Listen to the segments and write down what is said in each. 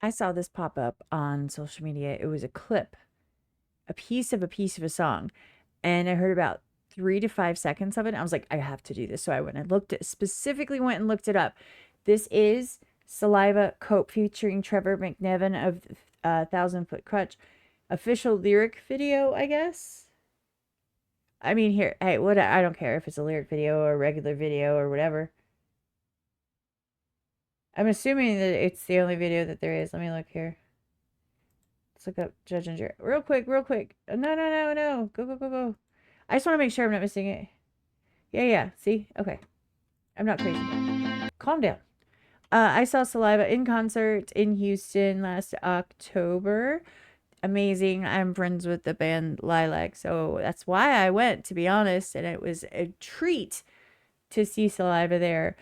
I saw this pop up on social media. It was a clip, a piece of a song, and I heard about 3 to 5 seconds of it. And I was like, I have to do this. So I went and specifically went and looked it up. This is Saliva Cope featuring Trevor McNevan of 1,000 Foot Crutch. Official lyric video, I guess. I mean, here, hey, what? I don't care if it's a lyric video or a regular video or whatever. I'm assuming that it's the only video that there is. Let me look here. Let's look up Judge and Jury. Real quick, real quick. No. Go. I just want to make sure I'm not missing it. Yeah. See? Okay. I'm not crazy. Calm down. I saw Saliva in concert in Houston last October. Amazing. I'm friends with the band Lilac, so that's why I went, to be honest, and it was a treat to see Saliva there.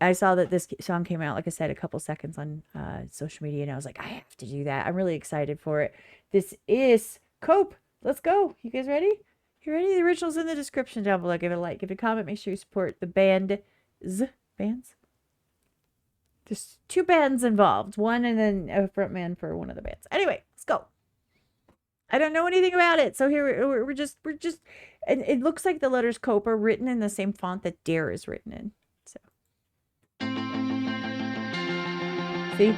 I saw that this song came out, like I said, a couple seconds on social media, and I was like, I have to do that. I'm really excited for it. This is Cope. Let's go. You guys ready? You ready? The original's in the description down below. Give it a like, give it a comment. Make sure you support the bands. There's 2 bands involved. One and then a frontman for one of the bands. Anyway, let's go. I don't know anything about it, so here we're just, and it looks like the letters Cope are written in the same font that Dare is written in. So, see?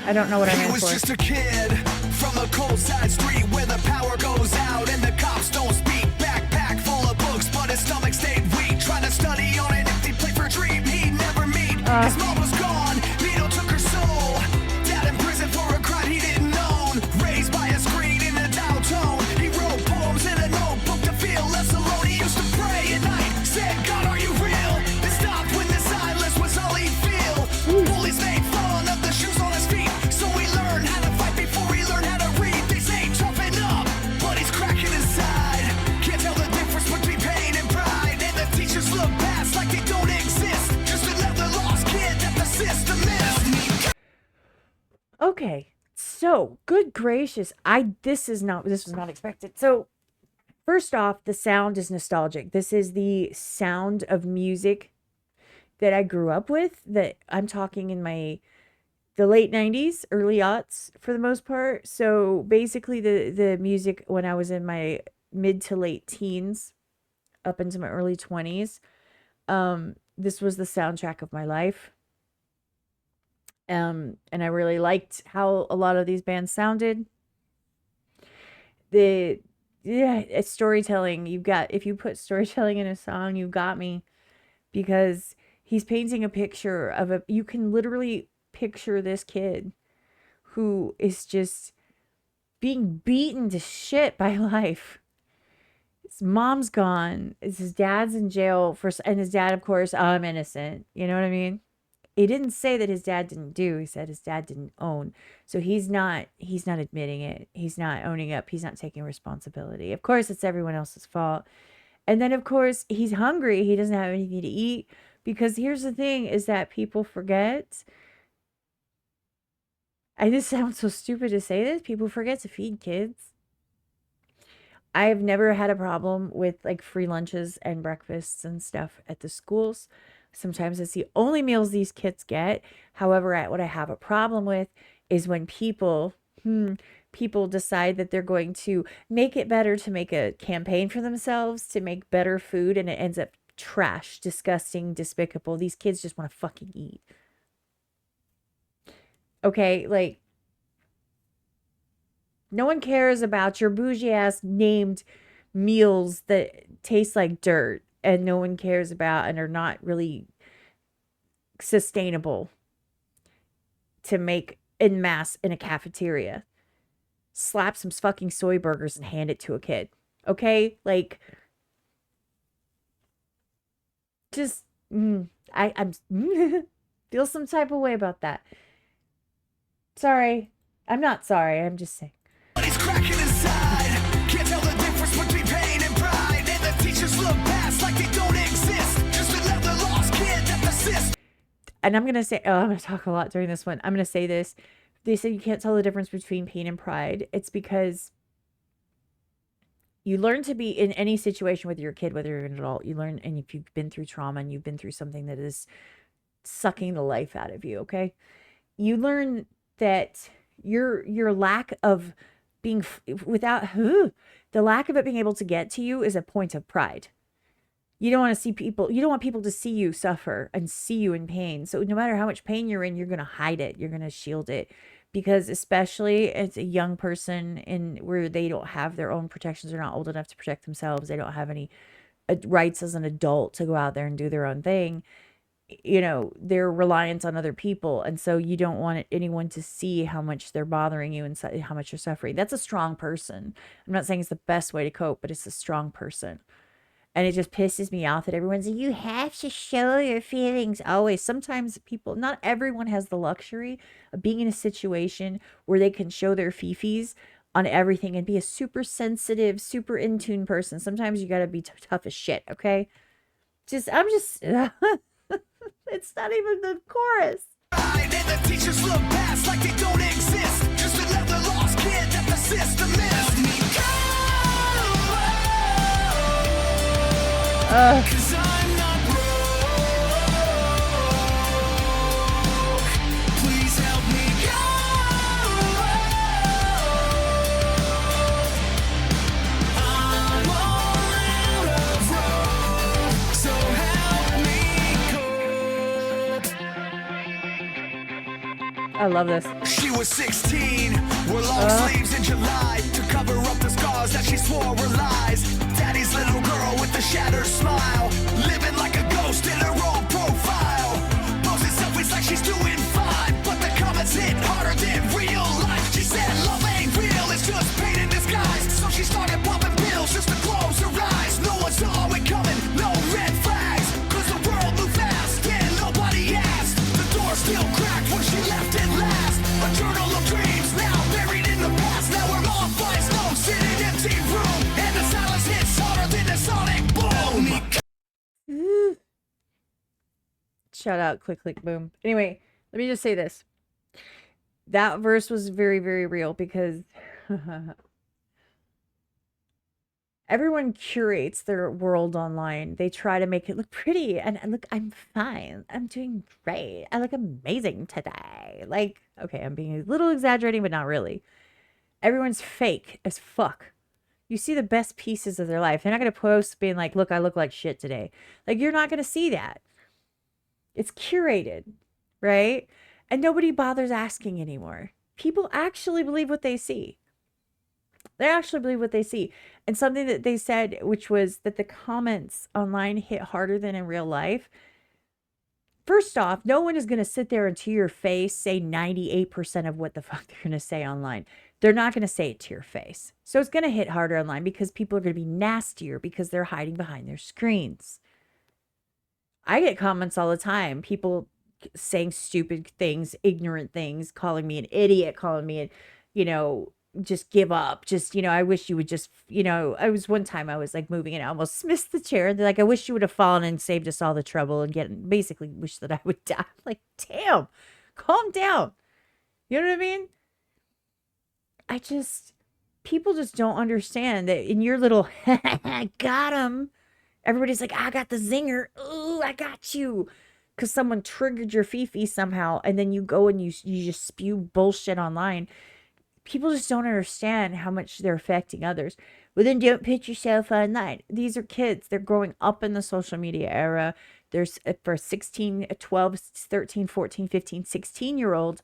I don't know what I'm in for. He was just a kid from a cold side street where the power goes out and the cops don't speak. Backpack full of books, but his stomach stayed weak. Trying to study on an empty plate for a dream he'd never meet. His mom was gone, needle took her soul. Dad in prison for a crime he didn't own. Raised by a screen in a dial tone. He wrote poems in a notebook to feel less alone. He used to pray at night, said, God, are you real? Then stopped when the silence was all he'd feel. Bullies made fun of the shoes on his feet. So we learned how to fight before we learned how to read. They say toughen up, but he's cracking inside. Can't tell the difference between pain and pride. And the teachers look past like they don't exist. Just another lost kid that the system missed. Okay, so good gracious, this was not expected. So first off, the sound is nostalgic. This is the sound of music that I grew up with, that I'm talking in the late 90s, early aughts for the most part. So basically the music when I was in my mid to late teens up into my early 20s, this was the soundtrack of my life. And I really liked how a lot of these bands sounded. It's storytelling. If you put storytelling in a song, you got me, because he's painting a picture you can literally picture this kid who is just being beaten to shit by life. His mom's gone. His dad's in jail and his dad, of course, I'm innocent. You know what I mean? He didn't say that his dad didn't do. He said his dad didn't own. So he's not admitting it. He's not owning up. He's not taking responsibility. Of course, it's everyone else's fault. And then, of course, he's hungry. He doesn't have anything to eat. Because here's the thing, is that people forget. I just sound so stupid to say this. People forget to feed kids. I have never had a problem with like free lunches and breakfasts and stuff at the schools. Sometimes it's the only meals these kids get. However, what I have a problem with is when people decide that they're going to make it better, to make a campaign for themselves, to make better food, and it ends up trash, disgusting, despicable. These kids just want to fucking eat. Okay, like, no one cares about your bougie ass named meals that taste like dirt, and no one cares about and are not really sustainable to make en masse in a cafeteria. Slap some fucking soy burgers and hand it to a kid. Okay? Like, just, I'm feel some type of way about that. Sorry. I'm not sorry. I'm just saying. He's cracking inside. Can't tell the difference between pain and pride. And the teachers look past like they don't exist. Just another lost kid that persists. And I'm going to say, I'm going to talk a lot during this one. I'm going to say this. They say you can't tell the difference between pain and pride. It's because You learn to be in any situation, whether you're a kid, whether you're an adult, you learn, and if you've been through trauma and you've been through something that is sucking the life out of you, okay? You learn that your lack of being without the lack of it being able to get to you is a point of pride. You don't want to see people, you don't want people to see you suffer and see you in pain. So no matter how much pain you're in, you're going to hide it. You're going to shield it, because especially as a young person in where they don't have their own protections, they're not old enough to protect themselves. They don't have any rights as an adult to go out there and do their own thing. You know, they're reliant on other people. And so you don't want anyone to see how much they're bothering you and how much you're suffering. That's a strong person. I'm not saying it's the best way to cope, but it's a strong person. And it just pisses me off that everyone's like, you have to show your feelings always. Sometimes people, not everyone has the luxury of being in a situation where they can show their fifis on everything and be a super sensitive, super in tune person. Sometimes you got to be tough as shit, okay? It's not even the chorus. And the teachers look past like they don't exist. Just another lost kid that the system missed. 'Cause I'm not broke. Please help me go. I'm all out of road, so help me cope. I love this. She was 16, wore long sleeves in July to cover up the scars that she swore were lies. Daddy's little girl with a shattered smile, living like a ghost in her own profile. Posting selfies like she's doing fine, but the comments hit harder than real life. She said love ain't real, it's just pain in disguise. So she started popping pills just to close her eyes. No one saw it coming, no red flags, 'cause the world moved fast and nobody asked. The door still cracked when she left it last. A journal of dreams now buried in the past. Now we're all flies notes in an empty room, and the silence hits harder than a sonic boom. Shout out, click, click, boom. Anyway, let me just say this. That verse was very, very real, because everyone curates their world online. They try to make it look pretty. And look, I'm fine. I'm doing great. I look amazing today. Like, okay, I'm being a little exaggerating, but not really. Everyone's fake as fuck. You see the best pieces of their life. They're not going to post being like, look, I look like shit today. Like, you're not going to see that. It's curated, right? And nobody bothers asking anymore. People actually believe what they see. They actually believe what they see. And something that they said, which was that the comments online hit harder than in real life. First off, no one is going to sit there and to your face say 98% of what the fuck they're going to say online. They're not going to say it to your face. So it's going to hit harder online because people are going to be nastier because they're hiding behind their screens. I get comments all the time. People saying stupid things, ignorant things, calling me an idiot, calling me, just give up. Just, I wish you would just, I was one time I was like moving and I almost missed the chair. They're like, I wish you would have fallen and saved us all the trouble and basically wish that I would die. I'm like, damn, calm down. You know what I mean? People just don't understand that in your little, I got him. Everybody's like, I got the zinger. Ooh, I got you. Because someone triggered your fifi somehow. And then you go and you just spew bullshit online. People just don't understand how much they're affecting others. Well, then don't put yourself online. These are kids. They're growing up in the social media era. There's for 16, 12, 13, 14, 15, 16-year-olds.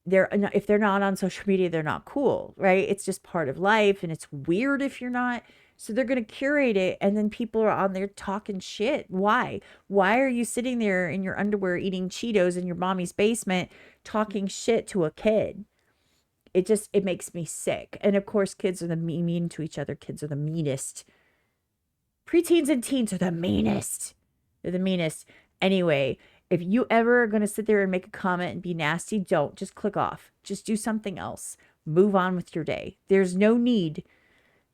If they're not on social media, they're not cool, right? It's just part of life. And it's weird if you're not. So they're going to curate it, and then people are on there talking shit. Why? Why are you sitting there in your underwear eating Cheetos in your mommy's basement talking shit to a kid? It makes me sick. And of course, kids are mean to each other. Kids are the meanest. Preteens and teens are the meanest. They're the meanest. Anyway, if you ever are going to sit there and make a comment and be nasty, don't. Just click off. Just do something else. Move on with your day. There's no need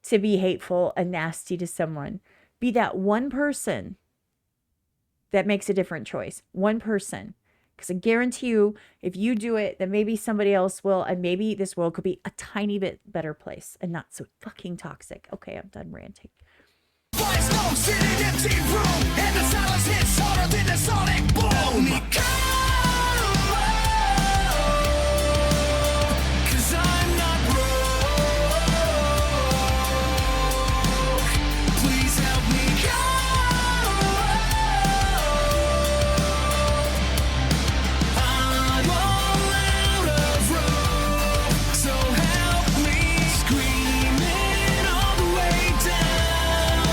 to be hateful and nasty to someone. Be that one person that makes a different choice. One person. Because I guarantee you, if you do it, then maybe somebody else will, and maybe this world could be a tiny bit better place and not so fucking toxic. Okay, I'm done ranting. White smokes in an empty room, and the silence hits harder than a sonic boom. Cause I'm not broke. Please help me go. I'm all out of rope, so help me. Screaming all the way down,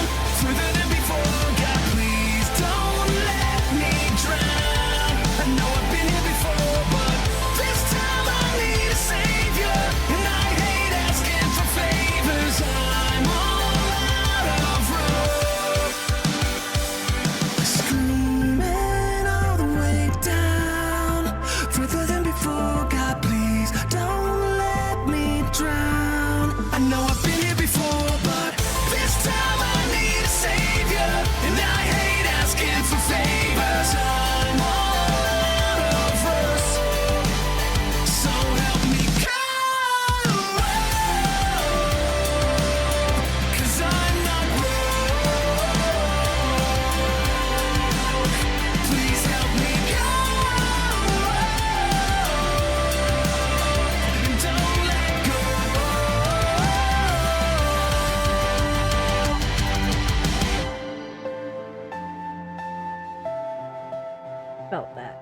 further than before. God, please don't let me drown. I know I've been here before, but this time I need a savior, and I hate asking for favors. I'm all out of rope, screaming all the way down, further than before. God, please don't let me drown. I know I've been here before, but this time I need a savior, and I hate asking for favors. I'm all out of rope, so help me go. Cause I'm not broke. Please help me go. And don't let go. Felt that.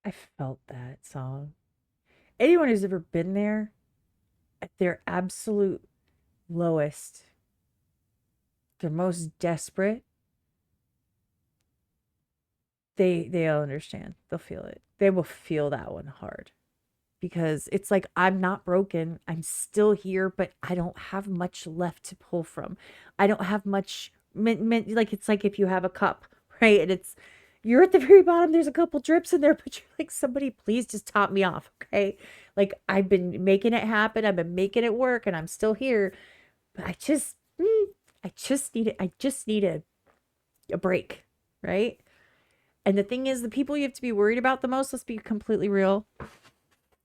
I felt that song. Anyone who's ever been there at their absolute lowest, their most desperate, they'll understand. They'll feel it. They will feel that one hard. Because it's like, I'm not broken. I'm still here, but I don't have much left to pull from. I don't have much, like, it's like if you have a cup, right? And you're at the very bottom, there's a couple drips in there, but you're like, somebody please just top me off, okay? Like, I've been making it happen. I've been making it work, and I'm still here. But I just need a break, right? And the thing is, the people you have to be worried about the most, let's be completely real.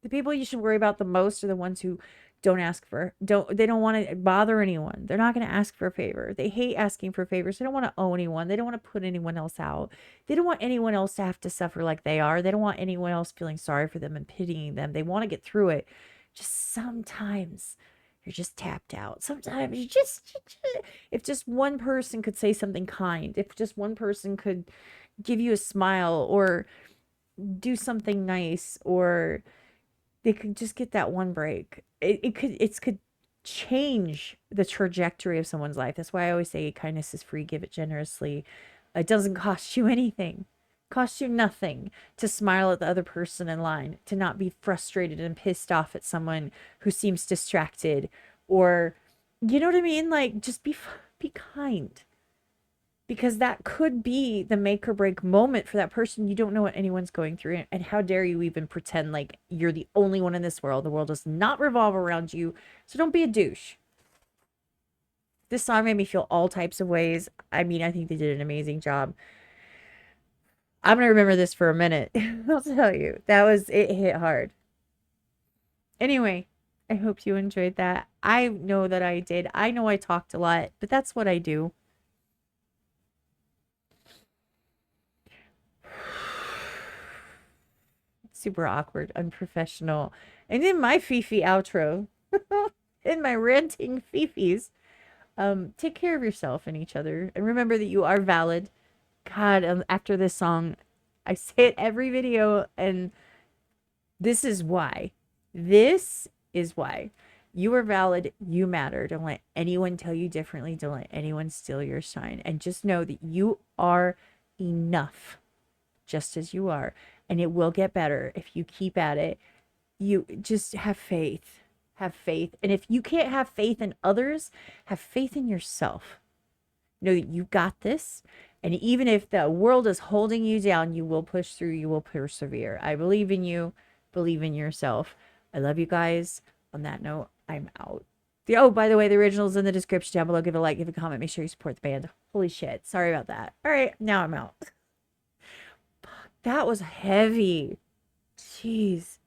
The people you should worry about the most are the ones who don't want to bother anyone. They're not going to ask for a favor. They hate asking for favors. They don't want to owe anyone. They don't want to put anyone else out. They don't want anyone else to have to suffer like they are. They don't want anyone else feeling sorry for them and pitying them. They want to get through it. Just sometimes you're just tapped out. Sometimes if just one person could say something kind, if just one person could give you a smile or do something nice, or they could just get that one break. It could change the trajectory of someone's life. That's why I always say kindness is free, give it generously. It doesn't cost you anything. It costs you nothing to smile at the other person in line, to not be frustrated and pissed off at someone who seems distracted, or, you know what I mean? Like, just be kind. Because that could be the make or break moment for that person. You don't know what anyone's going through. And how dare you even pretend like you're the only one in this world. The world does not revolve around you. So don't be a douche. This song made me feel all types of ways. I mean, I think they did an amazing job. I'm going to remember this for a minute. I'll tell you. It hit hard. Anyway, I hope you enjoyed that. I know that I did. I know I talked a lot, but that's what I do. Super awkward, unprofessional. And in my Fifi outro, in my ranting Fifis, take care of yourself and each other. And remember that you are valid. God, after this song, I say it every video, and this is why. This is why. You are valid. You matter. Don't let anyone tell you differently. Don't let anyone steal your shine. And just know that you are enough, just as you are. And it will get better if you keep at it. You just have faith. Have faith. And if you can't have faith in others, have faith in yourself. Know that you got this. And even if the world is holding you down, you will push through. You will persevere. I believe in you. Believe in yourself. I love you guys. On that note, I'm out. Oh, by the way, the original's in the description down below. Give a like, give a comment. Make sure you support the band. Holy shit. Sorry about that. All right, now I'm out. That was heavy. Jeez.